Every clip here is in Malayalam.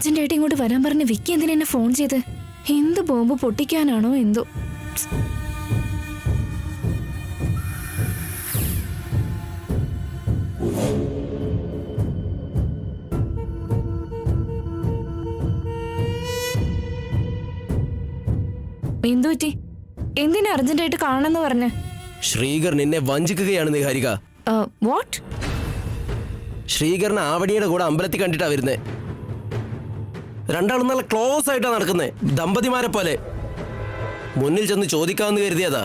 അർജന്റായിട്ട് ഇങ്ങോട്ട് വരാൻ പറഞ്ഞ് വിക്കി എന്തിനാ എന്നെ ഫോൺ ചെയ്ത്? എന്ത് ബോംബ് പൊട്ടിക്കാനാണോ എന്തോ. എന്തു പറ്റി? എന്തിനാ അർജന്റായിട്ട് കാണണമെന്ന് പറഞ്ഞ? ശ്രീകർ നിന്നെ വഞ്ചിക്കുകയാണ് നിഹാരിക. വാട്ട്? ശ്രീകറിന് ആവണിയുടെ കൂടെ അമ്പലത്തിൽ കണ്ടിട്ടാ വരുന്നേ. രണ്ടാളും നല്ല ക്ലോസ് ആയിട്ടാ നടക്കുന്നേ, ദമ്പതിമാരെ പോലെ. മുന്നിൽ ചെന്ന് ചോദിക്കാമെന്ന് കരുതിയതാ,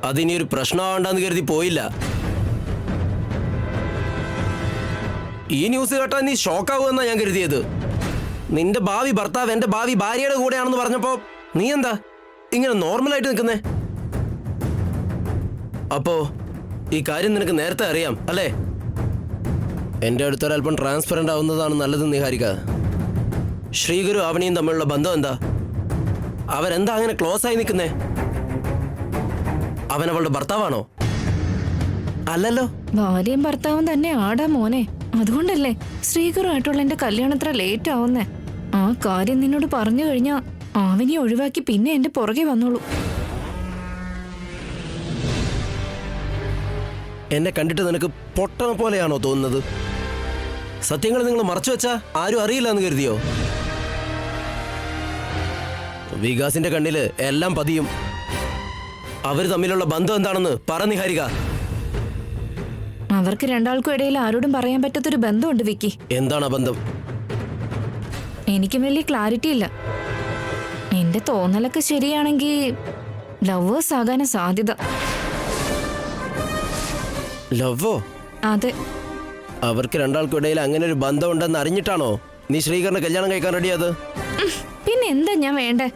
അതിനി ഒരു പ്രശ്നമാവണ്ടെന്ന് കരുതി പോയില്ല. ഈ ന്യൂസ് കേട്ടാ നീ ഷോക്കാവുമെന്നാ ഞാൻ കരുതിയത്. നിന്റെ ഭാവി ഭർത്താവ് എന്റെ ഭാവി ഭാര്യയുടെ കൂടെയാണെന്ന് പറഞ്ഞപ്പോ നീ എന്താ ഇങ്ങനെ നോർമലായിട്ട് നിൽക്കുന്നേ? അപ്പോ ഈ കാര്യം നിനക്ക് നേരത്തെ അറിയാം അല്ലേ? എന്റെ അടുത്തൊരൽപ്പം ട്രാൻസ്പെറന്റ് ആവുന്നതാണ് നല്ലത് നിഹാരിക. ശ്രീഗുരു അവനിയും തമ്മിലുള്ള ബന്ധം എന്താ? അവരെന്താ അങ്ങനെ ക്ലോസ് ആയി നിൽക്കുന്നേ? അവൻ അവളുടെ ഭർത്താവാണോ? അല്ലല്ലോ. ഭാര്യയും ഭർത്താവും തന്നെ ആടാ മോനെ. അതുകൊണ്ടല്ലേ ശ്രീകറുമായിട്ടുള്ള എന്റെ കല്യാണത്ര ലേറ്റ് ആവുന്നേ. ആ കാര്യം നിന്നോട് പറഞ്ഞു കഴിഞ്ഞാ അവനെ ഒഴിവാക്കി പിന്നെ എന്റെ പുറകെ വന്നോളൂ. എന്നെ കണ്ടിട്ട് നിനക്ക് പൊട്ടണ പോലെയാണോ തോന്നുന്നത്? സത്യങ്ങൾ നിങ്ങൾ മറച്ചു വെച്ചാ ആരും അറിയില്ല എന്ന് കരുതിയോ? വികാസിന്റെ കണ്ണില് എല്ലാം പതിയും. അവര് തമ്മിലുള്ള ബന്ധം എന്താണെന്ന് പറ നിഹാരിക. അവർക്ക് രണ്ടാൾക്കും ഇടയിൽ ആരോടും പറയാൻ പറ്റാത്തൊരു ബന്ധമുണ്ട് വിക്കി. എന്താണ് ആ ബന്ധം? എനിക്കും വലിയ ക്ലാരിറ്റി ഇല്ല. എന്റെ തോന്നലൊക്കെ ശരിയാണെങ്കിൽ ലവേഴ്സ് ആകാനാ സാധ്യത. ലവോ? അതെ. അവർക്ക് രണ്ടാൾക്കും ഇടയിൽ അങ്ങനെ ഒരു ബന്ധം ഉണ്ടെന്ന് അറിഞ്ഞിട്ടാണോ നീ ശ്രീകറിനെ കല്യാണം കഴിക്കാൻ റെഡിയത്? പിന്നെ എന്താ ഞാൻ വേണ്ടേ?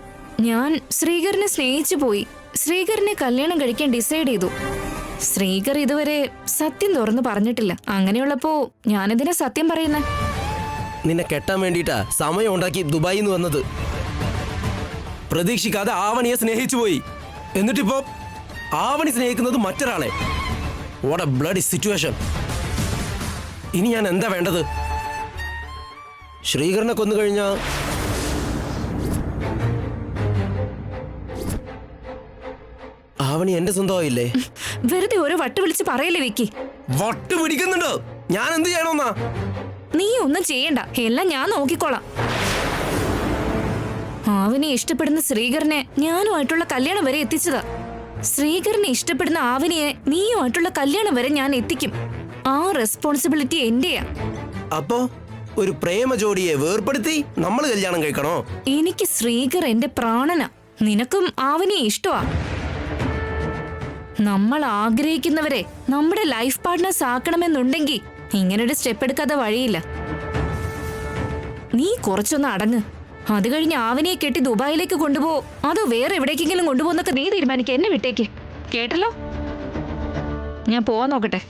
ഞാൻ ശ്രീകറിനെ സ്നേഹിച്ചു പോയി. ശ്രീകറിനെ കല്യാണം കഴിക്കാൻ ഡിസൈഡ് ചെയ്തു. ശ്രീകർ ഇതുവരെ സത്യം തുറന്നു പറഞ്ഞിട്ടില്ല. അങ്ങനെയുള്ളപ്പോ ഞാനെന്തിനാ സത്യം പറയുന്നേ? നിന്നെ കെട്ടാൻ വേണ്ടിയിട്ടാ സമയം ഉണ്ടാക്കി ദുബായിൽ നിന്ന് വന്നത്. പ്രതീക്ഷിക്കാതെ ആവണിയെ സ്നേഹിച്ചു പോയി. എന്നിട്ടിപ്പോ ആവണി സ്നേഹിക്കുന്നത് മറ്റൊരാളെ. What A bloody situation. ഇനി ഞാൻ എന്താ വേണ്ടത്? ശ്രീകറിനെ കൊന്നു കഴിഞ്ഞാ ആവണി എന്റെ സ്വന്തമായില്ലേ? വെറുതെ ഓരോ വട്ട് വിളിച്ച് പറയല്ലേ വിക്കി. വട്ട് പിടിക്കുന്നുണ്ടോ? ഞാൻ എന്ത് ചെയ്യണമെന്നാ? നീ ഒന്നും ചെയ്യണ്ട, എല്ലാം ഞാൻ നോക്കിക്കോളാം. ആവിനെ ഇഷ്ടപ്പെടുന്ന ശ്രീകറിനെ ഞാനുമായിട്ടുള്ള കല്യാണം വരെ എത്തിച്ചതാ. ശ്രീകറിനെ ഇഷ്ടപ്പെടുന്ന ആവിനിയെ നീയുമായിട്ടുള്ള കല്യാണം വരെ ഞാൻ എത്തിക്കും. ആ റെസ്പോൺസിബിലിറ്റി എന്റെയാ. അപ്പോ ഒരു പ്രേമ ജോഡിയെ വേർപ്പെടുത്തി നമ്മൾ കല്യാണം കഴിക്കണോ? എനിക്ക് ശ്രീകർ എന്റെ പ്രാണനാ. നിനക്കും ആവിനിയെ ഇഷ്ടമാ. നമ്മൾ ആഗ്രഹിക്കുന്നവരെ നമ്മുടെ ലൈഫ് പാർട്ട്നേഴ്സ് ആക്കണമെന്നുണ്ടെങ്കിൽ ഇങ്ങനൊരു സ്റ്റെപ്പ് എടുക്കാതെ വഴിയില്ല. നീ കുറച്ചൊന്ന് അടങ്ങ്. അത് കഴിഞ്ഞ് ആവിനിയെ കെട്ടി ദുബായിലേക്ക് കൊണ്ടുപോ, അതോ വേറെ എവിടേക്കെങ്കിലും കൊണ്ടുപോകുന്നൊക്കെ നീ തീരുമാനിക്കുക. എന്നെ വിട്ടേക്ക്, കേട്ടല്ലോ? ഞാൻ പോവാൻ നോക്കട്ടെ.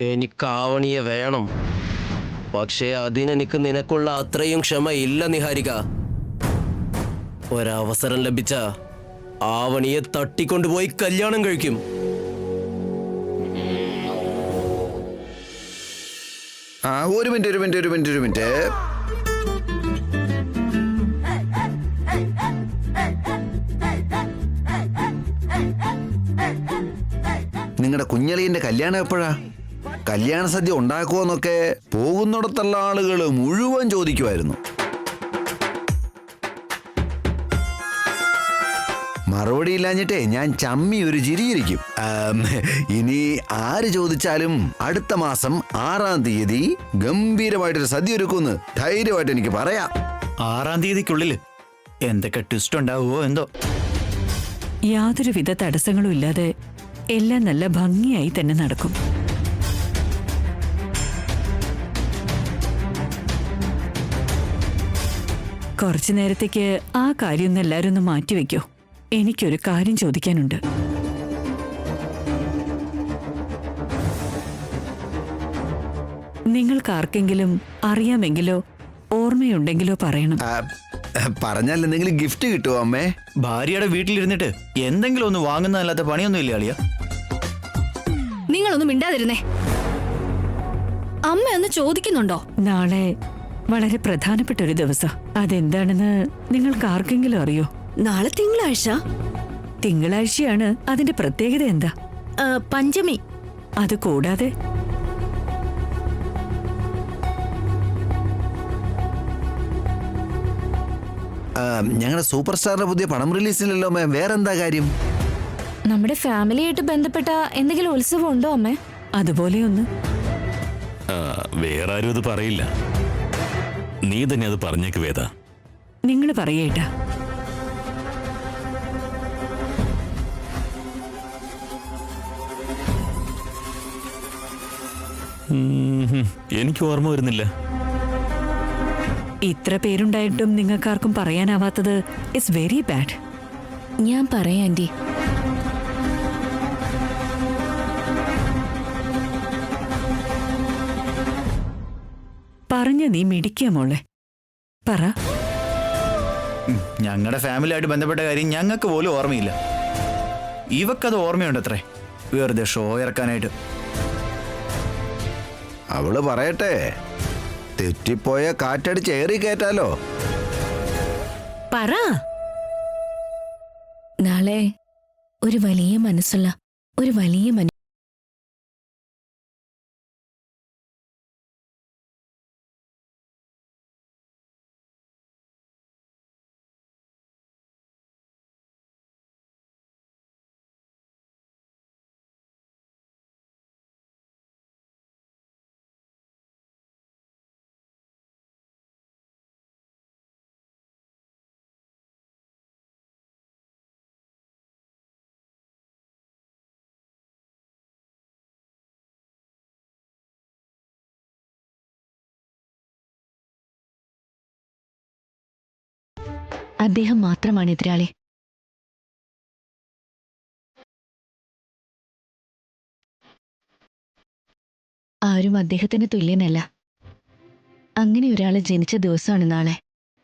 എനിക്ക് ആവണിയെ വേണം. പക്ഷേ അതിനെനിക്ക് നിനക്കുള്ള അത്രയും ക്ഷമ ഇല്ല നിഹാരിക. ഒരവസരം ലഭിച്ച ആവണിയെ തട്ടിക്കൊണ്ടുപോയി കല്യാണം കഴിക്കും. ഒരു മിനിറ്റ്. നിങ്ങളുടെ കുഞ്ഞളിയന്റെ കല്യാണം എപ്പോഴാ? കല്യാണ സദ്യ ഉണ്ടാക്കുമെന്നൊക്കെ പോകുന്നിടത്തുള്ള ആളുകൾ മുഴുവൻ ചോദിക്കുമായിരുന്നു. മറുപടി ഇല്ലാഞ്ഞിട്ടേ ഞാൻ ചമ്മി ഒരു ചിരിയിരിക്കും. ഇനി ആര് ചോദിച്ചാലും അടുത്ത മാസം 6-ാം തീയതി ഗംഭീരമായിട്ടൊരു സദ്യ ഒരുക്കുമെന്ന് ധൈര്യമായിട്ട് എനിക്ക് പറയാം. 6-ാം തീയതിക്കുള്ളിൽ എന്തൊക്കെ ട്വിസ്റ്റ് ഉണ്ടാവുമോ എന്തോ. യാതൊരുവിധ തടസ്സങ്ങളും ഇല്ലാതെ എല്ലാം നല്ല ഭംഗിയായി തന്നെ നടക്കും. കുറച്ചു നേരത്തേക്ക് ആ കാര്യം ഒന്ന് എല്ലാവരും ഒന്ന് മാറ്റിവെക്കോ. എനിക്കൊരു കാര്യം ചോദിക്കാനുണ്ട്. നിങ്ങൾക്ക് ആർക്കെങ്കിലും അറിയാമെങ്കിലോ ഓർമ്മയുണ്ടെങ്കിലോ പറയണം. പറഞ്ഞാൽ എന്തെങ്കിലും ഗിഫ്റ്റ് കിട്ടുമോ അമ്മേ? ഭാര്യയുടെ വീട്ടിലിരുന്നിട്ട് എന്തെങ്കിലും ഒന്ന് വാങ്ങുന്നതല്ലാത്ത പണിയൊന്നും ഇല്ല അളിയ. നിങ്ങളൊന്നും മിണ്ടാതിരുന്നേ. അമ്മ ഒന്ന് ചോദിക്കുന്നുണ്ടോ? നാളെ വളരെ പ്രധാനപ്പെട്ട ഒരു ദിവസം. അതെന്താണെന്ന് നിങ്ങൾക്ക് ആർക്കെങ്കിലും അറിയോ? നാളെ തിങ്കളാഴ്ച. തിങ്കളാഴ്ചയാണ്. അതിന്റെ പ്രത്യേകത എന്താ? പഞ്ചമി. അത് കൂടാതെ ഞങ്ങളുടെ സൂപ്പർ സ്റ്റാറിന്റെ പുതിയ പടം റിലീസിലല്ലോ അമ്മേ. വേറെന്താ കാര്യം? നമ്മുടെ ഫാമിലിയായിട്ട് ബന്ധപ്പെട്ട എന്തെങ്കിലും ഉത്സവം ഉണ്ടോ അമ്മേ? അതുപോലെയൊന്ന്. വേറെ ആരും അത് പറയില്ല. നീ തന്നെ അത് പറഞ്ഞേക്ക് വേദ. നിങ്ങൾ പറയേട്ടാ. എനിക്ക് ഓർമ്മ വരുന്നില്ല. ഇത്ര പേരുണ്ടായിട്ടും നിങ്ങൾക്കാർക്കും പറയാനാവാത്തത് ഇറ്റ്സ് വെരി ബാഡ്. ഞാൻ പറയാം ആന്റി. പറഞ്ഞ നീ മിടിക്കുക മോളെ. പറ. ഞങ്ങളുടെ ഫാമിലി ആയിട്ട് ബന്ധപ്പെട്ട കാര്യം ഞങ്ങൾക്ക് പോലും ഓർമ്മയില്ല. ഇവക്കത് ഓർമ്മയുണ്ടത്രേ, വെറുതെ ഷോ ഇറക്കാനായിട്ട്. അവള് പറയട്ടെ. തെറ്റിപ്പോയ കാറ്റടിച്ച് ഏറി കയറ്റാലോ. പറ. നാളെ ഒരു വലിയ മനസ്സുള്ള ഒരു വലിയ അദ്ദേഹം മാത്രമാണ് എതിരാളി. ആരും അദ്ദേഹത്തിന് തുല്യനല്ല. അങ്ങനെ ഒരാള് ജനിച്ച ദിവസമാണ് നാളെ.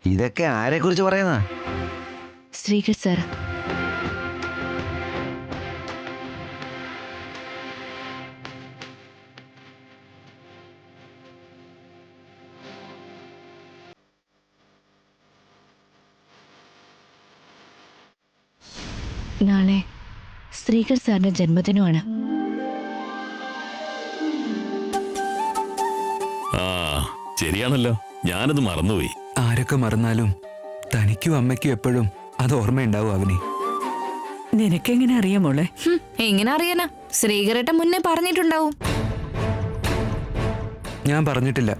ഇതൊക്കെ ആരെ കുറിച്ച് പറയുന്ന? ശ്രീകർ സാർ. നാളെ ശ്രീകർ സാറിന്റെ ജന്മദിനമാണ്. ആ ശരിയാണല്ലോ, ഞാനത് മറന്നുപോയി. ആരൊക്കെ മറന്നാലും തനിക്കും അമ്മയ്ക്കും എപ്പോഴും അത് ഓർമ്മയുണ്ടാവും അവനെ. നിനക്കെങ്ങനെ അറിയാം മോളെ? എങ്ങനെ അറിയാനാ? ശ്രീകരേട്ടൻ മുന്നേ പറഞ്ഞിട്ടുണ്ടാവും. ഞാൻ പറഞ്ഞിട്ടില്ല.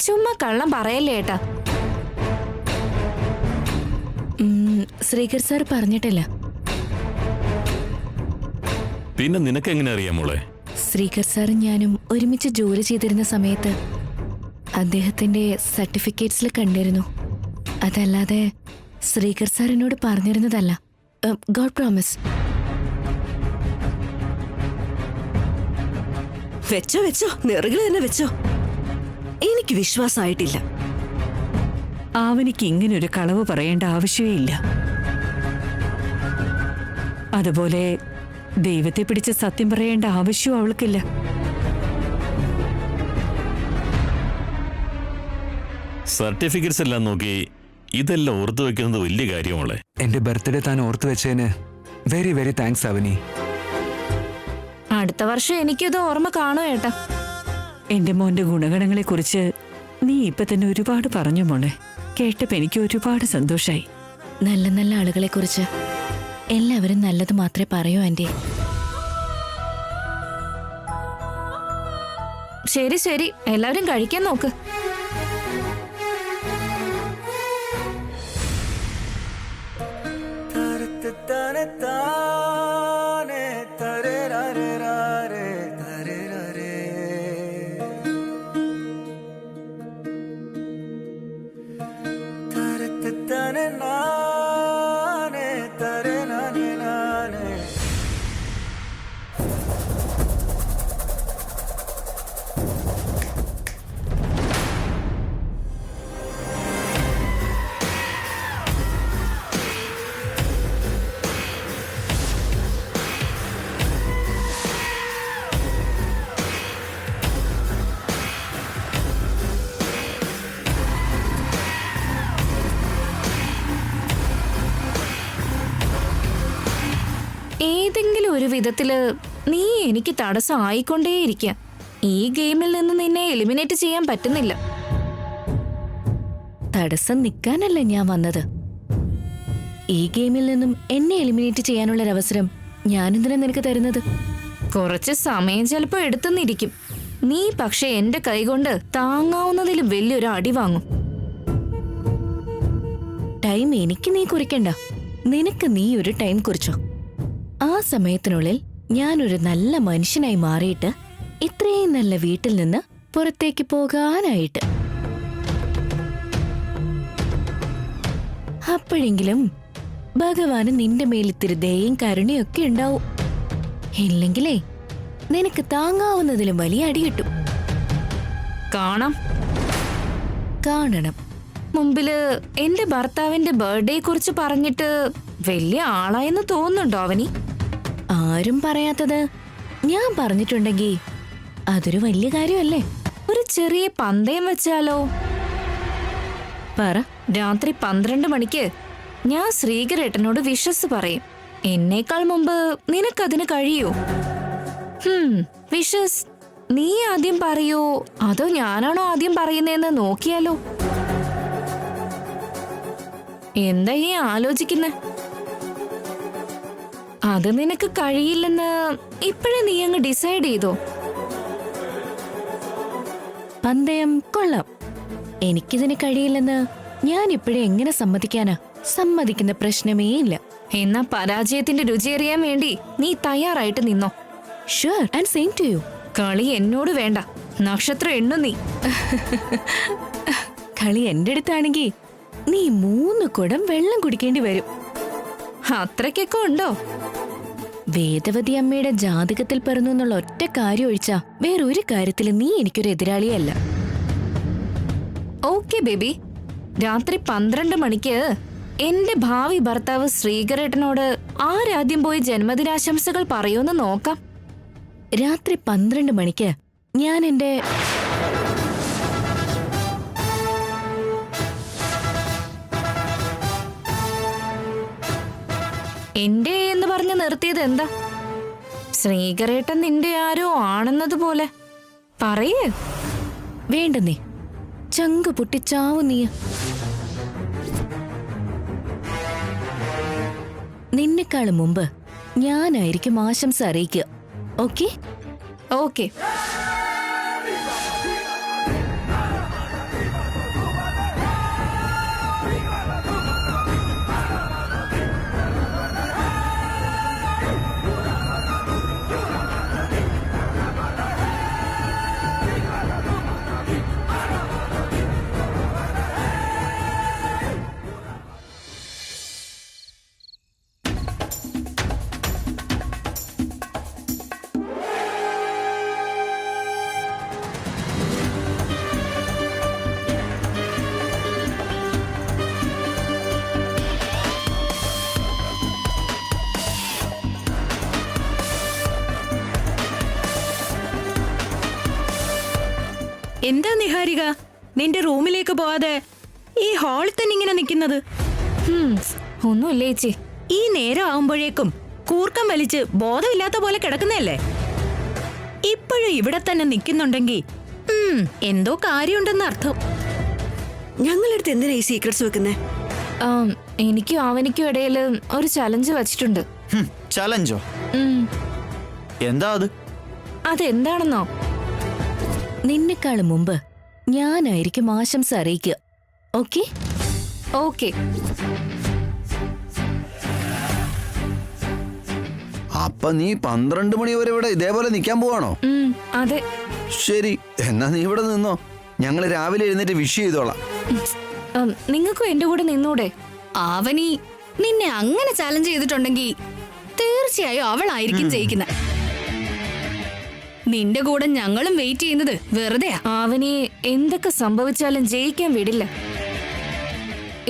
ചുമ്മാ കള്ളം പറയല്ലേ ഏട്ടാ. ശ്രീകർ സാർ പറഞ്ഞിട്ടില്ല. പിന്നെ നിനക്ക് എങ്ങനെ അറിയാം മോളെ? ശ്രീകർ സാറും ഞാനും ഒരുമിച്ച് ജോലി ചെയ്തിരുന്ന സമയത്ത് അദ്ദേഹത്തിന്റെ സർട്ടിഫിക്കറ്റ്സിൽ കണ്ടിരുന്നു. അതല്ലാതെ ശ്രീകർ സാർ എന്നോട് പറഞ്ഞിരുന്നതല്ല. God promise. വെച്ചോ വെച്ചോ, നെറുകിൽ തന്നെ വെച്ചോ. എനിക്ക് വിശ്വാസമായിട്ടില്ല. അവനിക്ക് ഇങ്ങനൊരു കളവ് പറയേണ്ട ആവശ്യമേ ഇല്ല. അതുപോലെ ദൈവത്തെ പിടിച്ച് സത്യം പറയേണ്ട ആവശ്യവും അവൾക്കില്ല. സർട്ടിഫിക്കറ്റ്സ് എല്ലാം നോക്കി ഇതെല്ലാം ഓർത്തു വെക്കുന്നത് വലിയ കാര്യമോളെ. എന്റെ ബർത്ത്ഡേ താൻ ഓർത്തു വെച്ചതിന് വെരി വെരി താങ്ക്സ് അവനി. അടുത്ത വർഷം എനിക്കിത് ഓർമ്മ കാണും ഏട്ടാ. എന്റെ മോന്റെ ഗുണഗണങ്ങളെ കുറിച്ച് നീ ഇപ്പൊ തന്നെ ഒരുപാട് പറഞ്ഞു മോളെ. കേട്ടപ്പോ എനിക്ക് ഒരുപാട് സന്തോഷായി. നല്ല നല്ല ആളുകളെ കുറിച്ച് എല്ലാവരും നല്ലത് മാത്രമേ പറയൂ ആന്റി. ശരി ശരി, എല്ലാവരും കഴിക്കാൻ നോക്ക്. ഏതെങ്കിലും ഒരു വിധത്തില് നീ എനിക്ക് തടസ്സം ആയിക്കൊണ്ടേയിരിക്കുക. ഈ ഗെയിമിൽ നിന്ന് നിന്നെ എലിമിനേറ്റ് ചെയ്യാൻ പറ്റുന്നില്ല. തടസ്സം നിൽക്കാനല്ല ഞാൻ വന്നത്. ഈ ഗെയിമിൽ നിന്നും എന്നെ എലിമിനേറ്റ് ചെയ്യാനുള്ളൊരവസരം ഞാനെന്തിനാ നിനക്ക് തരുന്നത്? കുറച്ച് സമയം ചിലപ്പോ എടുത്തെന്നിരിക്കും. നീ പക്ഷെ എന്റെ കൈകൊണ്ട് താങ്ങാവുന്നതിലും വലിയൊരു അടി വാങ്ങും. ടൈം എനിക്ക് നീ കുറിക്കണ്ട. നിനക്ക് നീ ഒരു ടൈം കുറിച്ചോ. ആ സമയത്തിനുള്ളിൽ ഞാനൊരു നല്ല മനുഷ്യനായി മാറിയിട്ട് ഇത്രയും നല്ല വീട്ടിൽ നിന്ന് പുറത്തേക്ക് പോകാനായിട്ട്. അപ്പോഴെങ്കിലും ഭഗവാന് നിന്റെ മേലിത്തിരി ദയയും കരുണയൊക്കെ ഉണ്ടാവും. ഇല്ലെങ്കിലേ നിനക്ക് താങ്ങാവുന്നതിലും വലിയ അടി കിട്ടും. കാണണം. മുമ്പില് എന്റെ ഭർത്താവിന്റെ ബർത്ത്ഡേയെ കുറിച്ച് പറഞ്ഞിട്ട് വലിയ ആളായെന്ന് തോന്നുന്നുണ്ടോ അവനി? ആരും പറയാത്തത് ഞാൻ പറഞ്ഞിട്ടുണ്ടെങ്കിൽ അതൊരു വലിയ കാര്യമല്ലേ? ഒരു ചെറിയ പന്തയം വെച്ചാലോ? പറ. രാത്രി 12 മണിക്ക് ഞാൻ ശ്രീകരേട്ടനോട് വിഷസ് പറയും. എന്നേക്കാൾ മുമ്പ് നിനക്കതിന് കഴിയോ? വിഷസ് നീ ആദ്യം പറയോ അതോ ഞാനാണോ ആദ്യം പറയുന്നതെന്ന് നോക്കിയാലോ? എന്താ ഈ ആലോചിക്കുന്നെ? അത് നിനക്ക് കഴിയില്ലെന്ന് ഇപ്പോഴേ നീ അങ്ങ് ഡിസൈഡ് ചെയ്തോ? പന്തയം കൊള്ളാം. എനിക്കിതിന് കഴിയില്ലെന്ന് ഞാൻ ഇപ്പോഴേ എങ്ങനെ സമ്മതിക്കാനാ? സമ്മതിക്കുന്ന പ്രശ്നമേ ഇല്ല. എന്നാ പരാജയത്തിന്റെ രുചി അറിയാൻ വേണ്ടി നീ തയ്യാറായിട്ട് നിന്നോ. Sure and same to you. കളി എന്നോട് വേണ്ട, നക്ഷത്രം എണ്ണു നീ. കളി എന്റെ അടുത്താണെങ്കിൽ നീ 3 കുടം വെള്ളം കുടിക്കേണ്ടി വരും. അത്രയ്ക്കൊക്കെ ഉണ്ടോ? വേദവതി അമ്മയുടെ ജാതകത്തിൽ പിറന്നു എന്നുള്ള ഒറ്റ കാര്യം ഒഴിച്ചാ വേറൊരു കാര്യത്തിൽ നീ എനിക്കൊരു എതിരാളിയല്ല. ഓക്കെ ബേബി, രാത്രി 12 മണിക്ക് എന്റെ ഭാവി ഭർത്താവ് ശ്രീകരേട്ടനോട് ആരാദ്യം പോയി ജന്മദിനാശംസകൾ പറയൂന്ന് നോക്കാം. രാത്രി 12 മണിക്ക് ഞാൻ എന്റെ എന്ന് പറഞ്ഞ് നിർത്തിയത് എന്താ? ശ്രീകരേട്ടൻ നിന്റെ ആരോ ആണെന്നതുപോലെ പറയേ. വേണ്ടെന്നേ, ചങ്ക് പൊട്ടിച്ചാവു നീ. നിന്നെക്കാളും മുമ്പ് ഞാനായിരിക്കും ആശംസ അറിയിക്കുക. ഓക്കെ? ഓക്കെ. എന്താ നിഹാരിക, നിന്റെ റൂമിലേക്ക് പോവാതെ ഈ ഹാളിൽ തന്നെ ഇങ്ങനെ നിൽക്കുന്നത്? ഒന്നുമില്ല ചേച്ചി. ഈ നേരം ആവുമ്പോഴേക്കും കൂർക്കം വലിച്ച് ബോധമില്ലാത്ത പോലെ കിടക്കുന്നല്ലേ? ഇപ്പോഴും ഇവിടെ തന്നെ നിൽക്കുന്നുണ്ടെങ്കിൽ എന്തോ കാര്യമുണ്ടെന്ന് അർത്ഥം. ഞങ്ങളടുത്ത് എന്തിനാ ഈ സീക്രട്സ് വെക്കുന്നേ? എനിക്കും അവനിക്കും ഇടയിൽ ഒരു ചലഞ്ച് വച്ചിട്ടുണ്ട്. ചലഞ്ചോ? എന്താ അത്? അതെന്താണെന്നോ? നിന്നെക്കാളും മുമ്പ് ഞാനായിരിക്കും ആശംസ അറിയിക്കുക. ഓക്കെ? ഓക്കെ. അപ്പൊ നീ 12 മണി വരെ ഇവിടെ ഇതേപോലെ നിൽക്കാൻ പോവാണോ? അതെ. ശരി, എന്നാ നീ ഇവിടെ നിന്നോ. ഞങ്ങള് രാവിലെ എഴുന്നേറ്റ് വിഷ് ചെയ്തോളാം. നിങ്ങൾക്കും എന്റെ കൂടെ നിന്നൂടെ? അവനി നിന്നെ അങ്ങനെ ചാലഞ്ച് ചെയ്തിട്ടുണ്ടെങ്കിൽ തീർച്ചയായും അവളായിരിക്കും ജയിക്കുന്നത്. നിന്റെ കൂടെ ഞങ്ങളും വെയിറ്റ് ചെയ്യുന്നത് വെറുതെയാ. അവനി എന്തൊക്കെ സംഭവിച്ചാലും ജയിക്കാൻ വിടില്ല.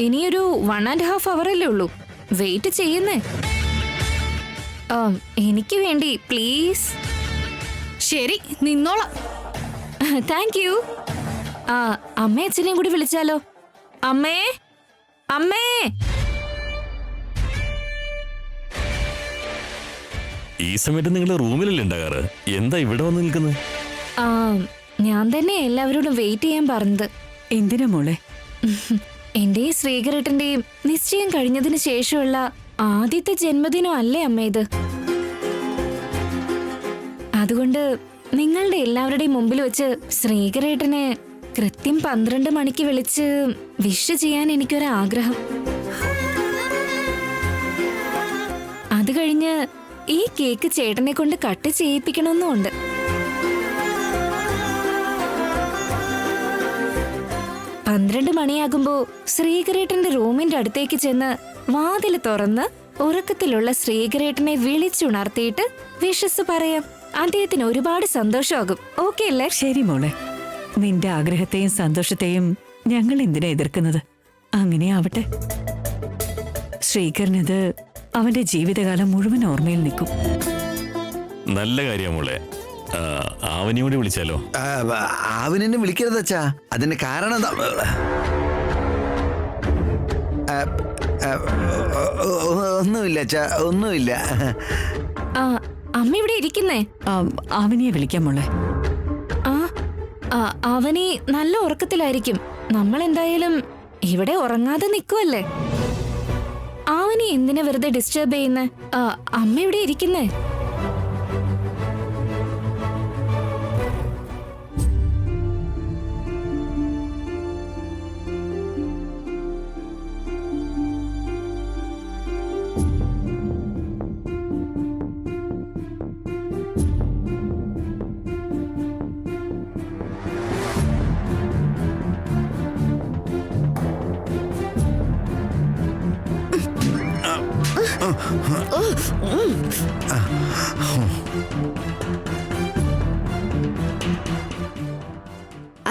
ഇനിയൊരു 1.5 അവറല്ലേ ഉള്ളൂ. വെയിറ്റ് ചെയ്യുന്നേ. എനിക്ക് വേണ്ടി പ്ലീസ്. ശരി, നിന്നോളാം. Thank you. അമ്മേ അച്ഛനെയും കൂടി വിളിച്ചാലോ? അമ്മേ, അമ്മേ. ഈ സമയത്ത് നിങ്ങൾ റൂമിലല്ലേ ഉണ്ടാകാറ്? എന്താ ഇവിടെ വന്ന് നിൽക്കുന്നത്? ആ, ഞാൻ തന്നെ എല്ലാവരോടും വെയിറ്റ് ചെയ്യാൻ പറഞ്ഞത്. എന്തിനാ മോളെ? എന്റെയും ശ്രീകരേട്ടന്റെയും നിശ്ചയം കഴിഞ്ഞതിന് ശേഷമുള്ള ആദ്യത്തെ ജന്മദിനം അല്ലേ അമ്മ ഇത്? അതുകൊണ്ട് നിങ്ങളുടെ എല്ലാവരുടെയും മുമ്പിൽ വെച്ച് ശ്രീകരേട്ടനെ കൃത്യം 12 മണിക്ക് വിളിച്ച് വിഷ് ചെയ്യാൻ എനിക്കൊരാഗ്രഹം. അത് കഴിഞ്ഞ് ഈ കേക്ക് ചേട്ടനെ കൊണ്ട് കട്ട് ചെയ്യിപ്പിക്കണമെന്നുണ്ട്. പന്ത്രണ്ട് മണിയാകുമ്പോ ശ്രീകരേട്ടന്റെ റൂമിന്റെ അടുത്തേക്ക് ചെന്ന് വാതില് തുറന്ന് ഉറക്കത്തിലുള്ള ശ്രീകരേട്ടനെ വിളിച്ചുണർത്തിയിട്ട് വിഷസ് പറയാം. അദ്ദേഹത്തിന് ഒരുപാട് സന്തോഷമാകും. ഓക്കെ അല്ലേ? ശരി മോളെ, നിന്റെ ആഗ്രഹത്തെയും സന്തോഷത്തെയും ഞങ്ങൾ എന്തിനാ എതിർക്കുന്നത്? അങ്ങനെ ആവട്ടെ. ശ്രീകരനത് അവന്റെ ജീവിതകാലം മുഴുവൻ ഓർമ്മയിൽ നിൽക്കും. നല്ല കാര്യം മോളെ. ആവനിയും കൂടി വിളിച്ചാലോ? ആവനെന്നെ വിളിക്കരുത് അച്ഛാ. അതിന്റെ കാരണം എന്താ? ഒന്നുമില്ല അച്ഛാ, ഒന്നുമില്ല. ആ, അമ്മ ഇവിടെ ഇരിക്കുന്നേ. അവനിയെ വിളിക്കാം മോളെ. അവനെ നല്ല ഉറക്കത്തിലായിരിക്കും. നമ്മൾ എന്തായാലും ഇവിടെ ഉറങ്ങാതെ നിൽക്കുവല്ലേ. അവനെ എന്തിനാ വെറുതെ ഡിസ്റ്റർബ് ചെയ്യുന്നേ? അമ്മ ഇവിടെ ഇരിക്കുന്നേ.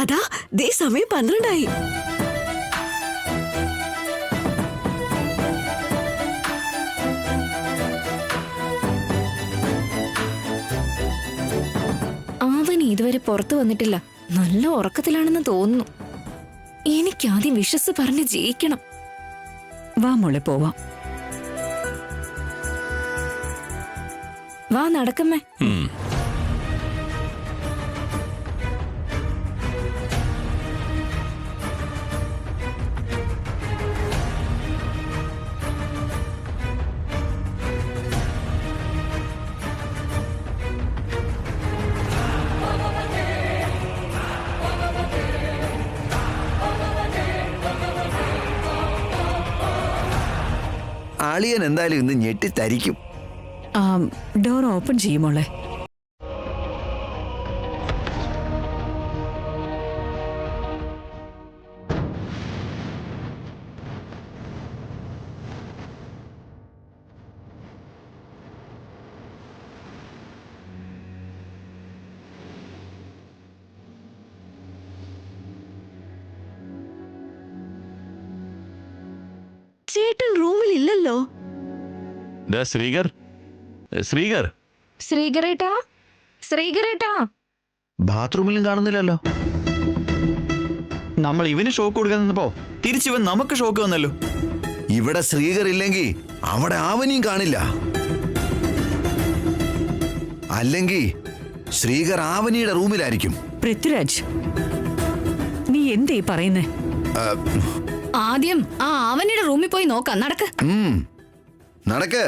അതാ ദേ സമയം 12 അവൻ ഇതുവരെ പുറത്തു വന്നിട്ടില്ല. നല്ല ഉറക്കത്തിലാണെന്ന് തോന്നുന്നു. എനിക്ക് ആദ്യം വിശ്വസ് പറഞ്ഞ് ജയിക്കണം. വാ മോളെ, പോവാം. വാ, നടക്കമ്മേ. ആളിയൻ എന്തായാലും ഇന്ന് ഞെട്ടിത്തരിക്കും. Door open ചെയ്യുമോളെ. ചേട്ടൻ റൂമിൽ ഇല്ലല്ലോ. ശ്രീകർ, ശ്രീകർ, ശ്രീകരേട്ടാ, ശ്രീകരേട്ടാ. ബാത്റൂമിലും കാണുന്നില്ലല്ലോ. നമ്മൾ ഇവന് ഷോക്ക് കൊടുക്കാൻ നിന്നപ്പോ തിരിച്ചിവൻ നമുക്ക് ഷോക്ക് വന്നല്ലോ. ഇവിടെ ശ്രീകർ ഇല്ലെങ്കിൽ അവിടെ ആവനിയും കാണില്ല. അല്ലെങ്കിൽ ശ്രീകർ ആവനിയുടെ റൂമിലായിരിക്കും. പൃഥ്വിരാജ്, നീ എന്തേ പറയുന്നേ? ആദ്യം ആ അവനിയുടെ റൂമിൽ പോയി നോക്കാം. നടക്ക്. നടക്ക്.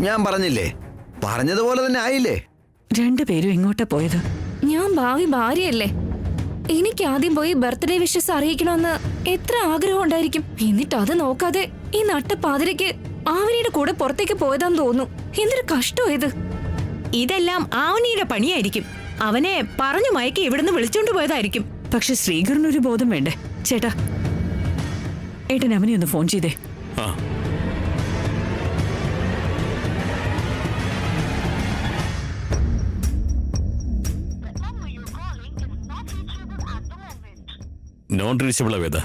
ഞാൻ പറഞ്ഞില്ലേ, പറഞ്ഞതുപോലെ തന്നെ ആയില്ലേ? രണ്ടുപേരും എങ്ങോട്ടാ പോയത്? ഞാൻ ഭാവി ഭാര്യയല്ലേ. എനിക്ക് ആദ്യം പോയി ബർത്ത്ഡേ വിഷസ് അറിയിക്കണമെന്ന് എത്ര ആഗ്രഹം ഉണ്ടായിരിക്കും. എന്നിട്ട് അത് നോക്കാതെ ഈ നട്ടപ്പാതിരയ്ക്ക് ആവനിയുടെ കൂടെ പുറത്തേക്ക് പോയതാന്ന് തോന്നുന്നു. എന്തൊരു കഷ്ടോ ഇത്. ഇതെല്ലാം ആവനിയുടെ പണിയായിരിക്കും. അവനെ പറഞ്ഞു മയക്കി ഇവിടുന്ന് വിളിച്ചോണ്ട് പോയതായിരിക്കും. പക്ഷെ ശ്രീകറിനൊരു ബോധം വേണ്ടേ? ചേട്ടാ, ഏട്ടൻ അവനെ ഒന്ന് ഫോൺ ചെയ്തേ. നോൺ റീച്ചബിളാ വേദ.